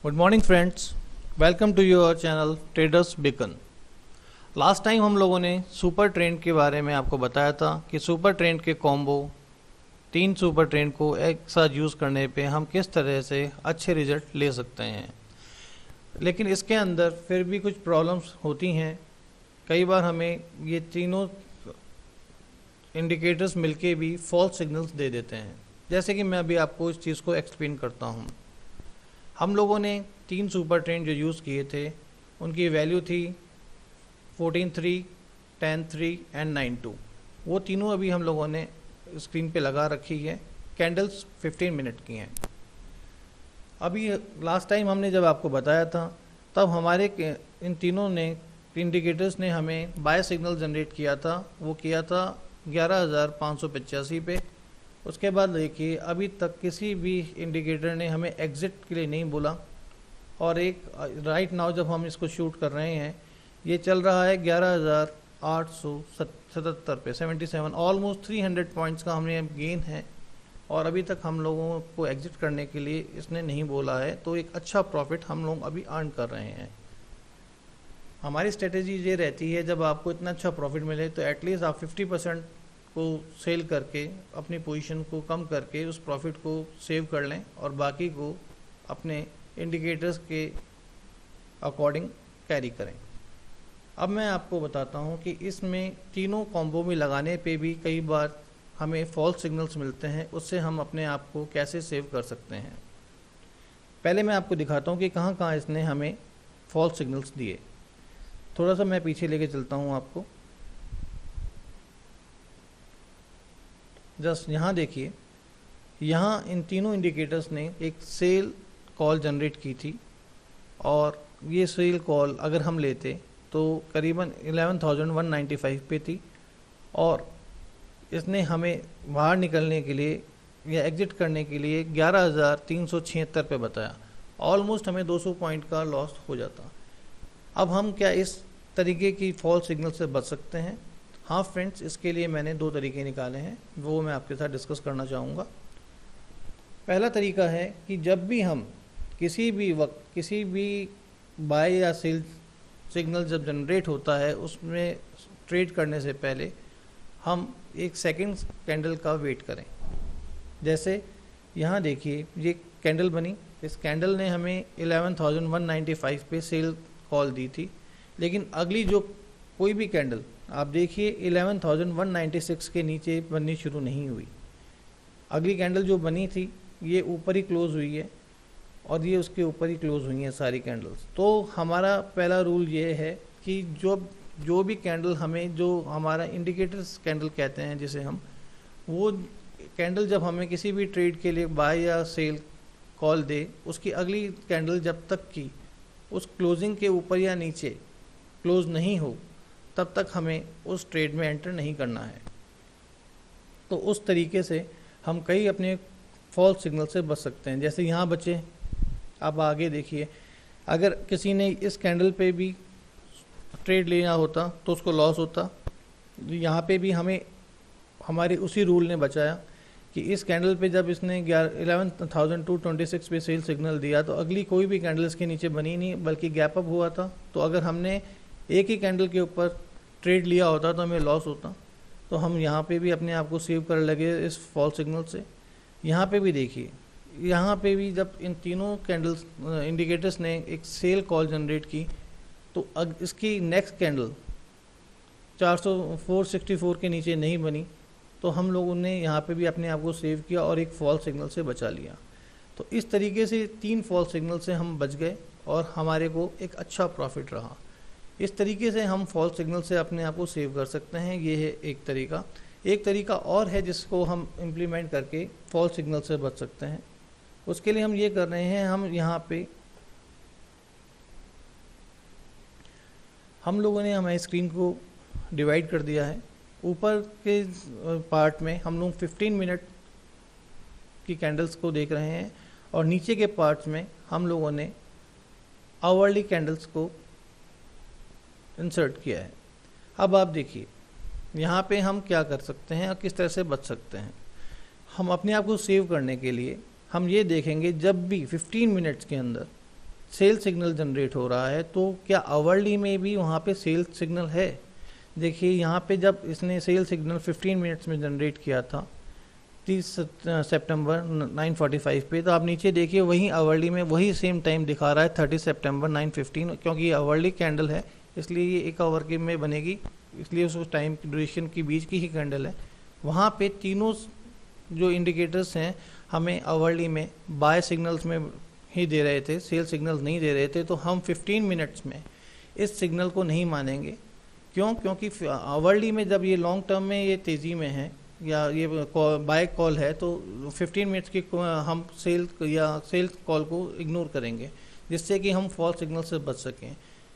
Good morning friends, welcome to your channel Traders Beacon. Last time हम लोगों ने super trend के बारे में आपको बताया था कि सुपर ट्रेंड के कॉम्बो 3 सुपर ट्रेंड को एक साथ यूज़ करने पे हम किस तरह से अच्छे रिजल्ट ले सकते हैं। लेकिन इसके अंदर फिर भी कुछ प्रॉब्लम्स होती हैं। कई बार हमें ये तीनों इंडिकेटर्स मिलके भी फॉल्स सिग्नल्स दे देते हैं। जैसे कि मैं अभी आपको इस चीज़ को एक्सप्लेन करता हूँ। हम लोगों ने 3 सुपर ट्रेंड जो यूज़ किए थे उनकी वैल्यू थी 14.3, 10.3 एंड 9.2। वो तीनों अभी हम लोगों ने स्क्रीन पे लगा रखी है। कैंडल्स 15 मिनट की हैं। अभी लास्ट टाइम हमने जब आपको बताया था तब हमारे इन तीनों ने इंडिकेटर्स ने हमें बाय सिग्नल जनरेट किया था। वो किया था 11,585 पे। उसके बाद देखिए अभी तक किसी भी इंडिकेटर ने हमें एग्ज़िट के लिए नहीं बोला। और एक राइट नाउ जब हम इसको शूट कर रहे हैं ये चल रहा है 11,877 पे 77, ऑलमोस्ट 300 पॉइंट्स का हमने गेन है। और अभी तक हम लोगों को एग्ज़िट करने के लिए इसने नहीं बोला है, तो एक अच्छा प्रॉफिट हम लोग अभी अर्न कर रहे हैं। हमारी स्ट्रेटेजी ये रहती है जब आपको इतना अच्छा प्रॉफिट मिले तो एटलीस्ट आप 50% को सेल करके अपनी पोजीशन को कम करके उस प्रॉफिट को सेव कर लें और बाकी को अपने इंडिकेटर्स के अकॉर्डिंग कैरी करें। अब मैं आपको बताता हूं कि इसमें तीनों कॉम्बो में लगाने पे भी कई बार हमें फॉल्स सिग्नल्स मिलते हैं। उससे हम अपने आप को कैसे सेव कर सकते हैं। पहले मैं आपको दिखाता हूं कि कहां कहां इसने हमें फॉल्स सिग्नल्स दिए। थोड़ा सा मैं पीछे लेके चलता हूं आपको। जस्ट यहाँ देखिए, यहाँ इन तीनों इंडिकेटर्स ने एक सेल कॉल जनरेट की थी और ये सेल कॉल अगर हम लेते तो करीबन 11,195 पे थी और इसने हमें बाहर निकलने के लिए या एग्जिट करने के लिए 11,376 पे बताया। ऑलमोस्ट हमें 200 पॉइंट का लॉस हो जाता। अब हम क्या इस तरीके की फॉल्स सिग्नल से बच सकते हैं? हाँ फ्रेंड्स, इसके लिए मैंने 2 तरीके निकाले हैं, वो मैं आपके साथ डिस्कस करना चाहूँगा। पहला तरीका है कि जब भी हम किसी भी वक्त किसी भी बाय या सेल सिग्नल जब जनरेट होता है उसमें ट्रेड करने से पहले हम एक सेकंड कैंडल का वेट करें। जैसे यहाँ देखिए ये कैंडल बनी, इस कैंडल ने हमें 11,195 पे सेल कॉल दी थी। लेकिन अगली जो कोई भी कैंडल आप देखिए 11,196 के नीचे बननी शुरू नहीं हुई। अगली कैंडल जो बनी थी ये ऊपर ही क्लोज हुई है और ये उसके ऊपर ही क्लोज हुई हैं सारी कैंडल्स। तो हमारा पहला रूल ये है कि जो भी कैंडल हमें, जो हमारा इंडिकेटर्स कैंडल कहते हैं जिसे हम, वो कैंडल जब हमें किसी भी ट्रेड के लिए बाय या सेल कॉल दे, उसकी अगली कैंडल जब तक की उस क्लोजिंग के ऊपर या नीचे क्लोज नहीं हो तब तक हमें उस ट्रेड में एंटर नहीं करना है। तो उस तरीके से हम कई अपने फॉल्स सिग्नल से बच सकते हैं। जैसे यहाँ बचे, अब आगे देखिए, अगर किसी ने इस कैंडल पे भी ट्रेड लेना होता तो उसको लॉस होता। यहाँ पे भी हमें हमारे उसी रूल ने बचाया कि इस कैंडल पे जब इसने 11,226 पे सेल सिग्नल दिया तो अगली कोई भी कैंडल इसके नीचे बनी नहीं, बल्कि गैप अप हुआ था। तो अगर हमने एक ही कैंडल के ऊपर ट्रेड लिया होता तो हमें लॉस होता। तो हम यहाँ पे भी अपने आप को सेव कर लगे इस फॉल्स सिग्नल से। यहाँ पे भी देखिए, यहाँ पे भी जब इन तीनों कैंडल्स इंडिकेटर्स ने एक सेल कॉल जनरेट की तो इसकी नेक्स्ट कैंडल 464 के नीचे नहीं बनी। तो हम लोगों ने यहाँ पे भी अपने आप को सेव किया और एक फॉल्स सिग्नल से बचा लिया। तो इस तरीके से 3 फॉल्स सिग्नल से हम बच गए और हमारे को एक अच्छा प्रॉफिट रहा। इस तरीके से हम फॉल्स सिग्नल से अपने आप को सेव कर सकते हैं। ये है एक तरीका। एक तरीका और है जिसको हम इम्प्लीमेंट करके फॉल्स सिग्नल से बच सकते हैं। उसके लिए हम ये कर रहे हैं, हम यहाँ पे हम लोगों ने हमारी स्क्रीन को डिवाइड कर दिया है। ऊपर के पार्ट में हम लोग 15 मिनट की कैंडल्स को देख रहे हैं और नीचे के पार्ट्स में हम लोगों ने आवरली कैंडल्स को इंसर्ट किया है। अब आप देखिए यहाँ पे हम क्या कर सकते हैं और किस तरह से बच सकते हैं। हम अपने आप को सेव करने के लिए हम ये देखेंगे जब भी 15 मिनट्स के अंदर सेल सिग्नल जनरेट हो रहा है, तो क्या आवरली में भी वहाँ पे सेल सिग्नल है? देखिए यहाँ पे जब इसने सेल सिग्नल 15 मिनट्स में जनरेट किया था 30 सितंबर 9:45 पे, तो आप नीचे देखिए वही आवरली में वही सेम टाइम दिखा रहा है 30 सितंबर 9:15, क्योंकि ये आवरली कैंडल है इसलिए ये 1 आवर के में बनेगी, इसलिए उस टाइम की ड्यूरेशन के बीच की ही कैंडल है। वहाँ पे तीनों जो इंडिकेटर्स हैं हमें आवरली में बाय सिग्नल्स में ही दे रहे थे, सेल सिग्नल नहीं दे रहे थे, तो हम 15 मिनट्स में इस सिग्नल को नहीं मानेंगे। क्यों? क्योंकि आवरली में जब ये लॉन्ग टर्म में ये तेज़ी में है या ये बाय कॉल है, तो 15 मिनट्स की हम सेल या सेल कॉल को इग्नोर करेंगे, जिससे कि हम फॉल्स सिग्नल से बच सकें।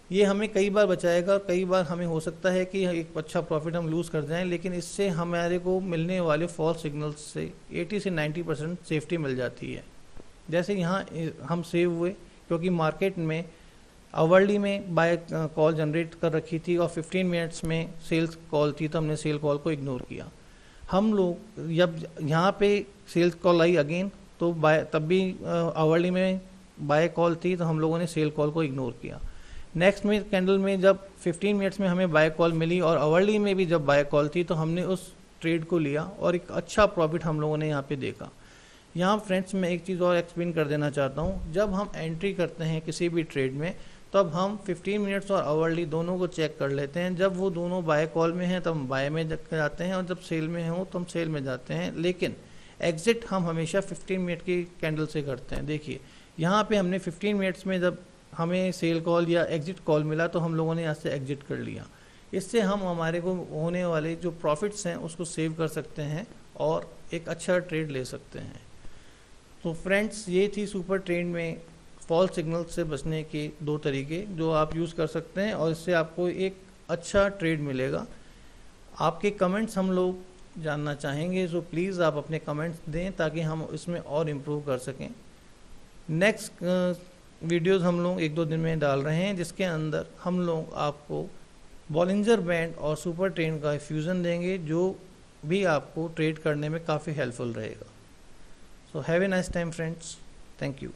ये हमें कई बार बचाएगा, कई बार हमें हो सकता है कि एक अच्छा प्रॉफिट हम लूज़ कर जाएं, लेकिन इससे हमारे को मिलने वाले फॉल्स सिग्नल्स से 80 से 90% सेफ्टी मिल जाती है। जैसे यहाँ हम सेव हुए क्योंकि मार्केट में आवरली में बाय कॉल जनरेट कर रखी थी और 15 मिनट्स में सेल्स कॉल थी, तो हमने सेल कॉल को इग्नोर किया। हम लोग जब यहाँ पे सेल्स कॉल आई अगेन, तो बाय तब भी आवरली में बाय कॉल थी, तो हम लोगों ने सेल कॉल को इग्नोर किया। नेक्स्ट में कैंडल में जब 15 मिनट्स में हमें बाय कॉल मिली और आवरली में भी जब बाय कॉल थी, तो हमने उस ट्रेड को लिया और एक अच्छा प्रॉफिट हम लोगों ने यहाँ पे देखा। यहाँ फ्रेंड्स मैं एक चीज़ और एक्सप्लेन कर देना चाहता हूँ, जब हम एंट्री करते हैं किसी भी ट्रेड में, तब हम 15 मिनट्स और आवरली दोनों को चेक कर लेते हैं। जब वो दोनों बाय कॉल में हैं तब हम बाय में जाते हैं, और जब सेल में हो तो हम सेल में जाते हैं, लेकिन एग्जिट हम हमेशा 15 मिनट की कैंडल से करते हैं। देखिए यहाँ पे हमने 15 मिनट्स में जब हमें सेल कॉल या एग्जिट कॉल मिला, तो हम लोगों ने यहाँ से एग्जिट कर लिया। इससे हम हमारे को होने वाले जो प्रॉफिट्स हैं उसको सेव कर सकते हैं और एक अच्छा ट्रेड ले सकते हैं। तो फ्रेंड्स ये थी सुपर ट्रेड में फॉल्स सिग्नल से बचने के 2 तरीके जो आप यूज़ कर सकते हैं, और इससे आपको एक अच्छा ट्रेड मिलेगा। आपके कमेंट्स हम लोग जानना चाहेंगे, सो प्लीज़ आप अपने कमेंट्स दें ताकि हम इसमें और इम्प्रूव कर सकें। नेक्स्ट वीडियोस हम लोग 1-2 दिन में डाल रहे हैं, जिसके अंदर हम लोग आपको बॉलिंजर बैंड और सुपर ट्रेड का फ्यूज़न देंगे, जो भी आपको ट्रेड करने में काफ़ी हेल्पफुल रहेगा। So have a nice time friends, thank you.